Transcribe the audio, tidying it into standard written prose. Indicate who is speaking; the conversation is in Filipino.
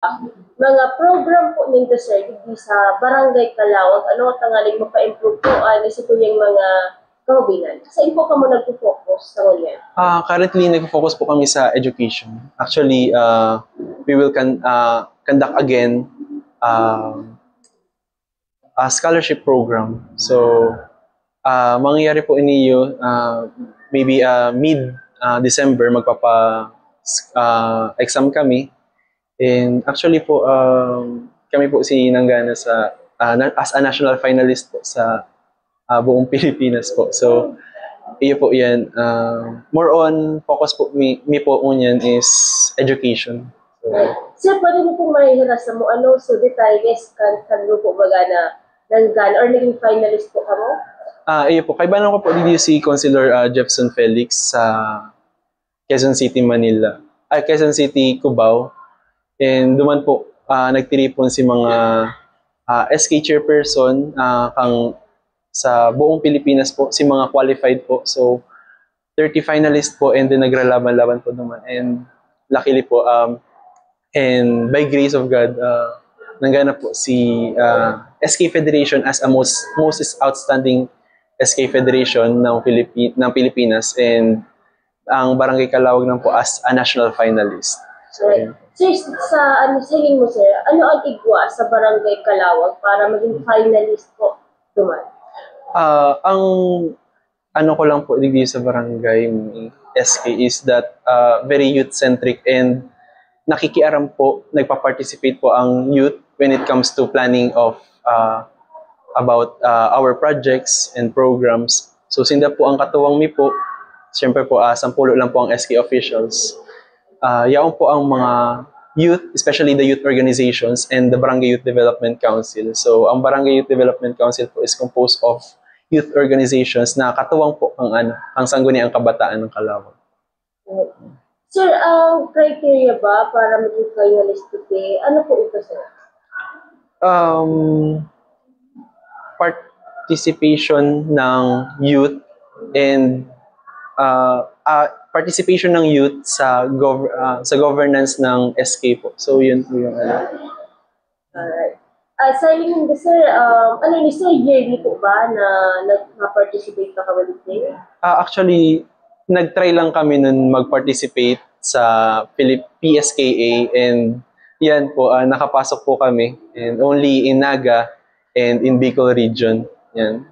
Speaker 1: mga program po ninyo sir digdi sa Barangay Calawag, ano tangaling mapa-improve po nasa po yung mga kaubinan. Saan po ka mo nagpo-focus sa ngayon?
Speaker 2: Currently, nag-focus po kami sa education. Actually, we will conduct again a scholarship program. So, mangyayari po iniyo, maybe mid-December, magpapa-exam kami. And actually po, kami po si Nanggana as a national finalist po sa buong Pilipinas po. So, iyo po yan. More on focus po mi po unyan is education. So,
Speaker 1: Sir, pwede mo pong mahihirasan mo ano so detalles kan po baga na nanggan or naging finalist po ka mo?
Speaker 2: iyo po. Kaibanan ko po dito si Consular Jefferson Felix sa Quezon City, Manila. Quezon City, Cubao. And duman po, nagtiripon si mga SK chairperson kang sa buong Pilipinas po, si mga qualified po. So, 30 finalists po and then nagralaban-laban po naman. And luckily po, and by grace of God, nangganap po si SK Federation as a most outstanding SK Federation ng Pilipinas and ang Barangay Calawag naman po as a national finalist.
Speaker 1: So, sir, sa hiling mo sir, ano ang igwa sa Barangay Calawag para maging finalist po duman?
Speaker 2: Ang ano ko lang po dito sa barangay SK is that very youth-centric and nakikiaram po, nagpa-participate po ang youth when it comes to planning of about our projects and programs. So sinda po ang katuwang mi po, siyempre po 10 lang po ang SK officials. Yaon po ang mga youth, especially the youth organizations and the Barangay Youth Development Council. So ang Barangay Youth Development Council po is composed of youth organizations na katuwang po ang sangguniang kabataan ng Calawag.
Speaker 1: Sir, ang criteria ba para maging finalist today, ano po ito sir?
Speaker 2: Participation ng youth and participation ng youth sa governance ng SK po. So yun po yung ano.
Speaker 1: Alright. Sa inyong sir, ano ni sir, yearly po ba na nag-participate ka kawalit din?
Speaker 2: Actually, nag-try lang kami nun mag-participate sa PSKA and yan po, nakapasok po kami and only in Naga and in Bicol region. Yan.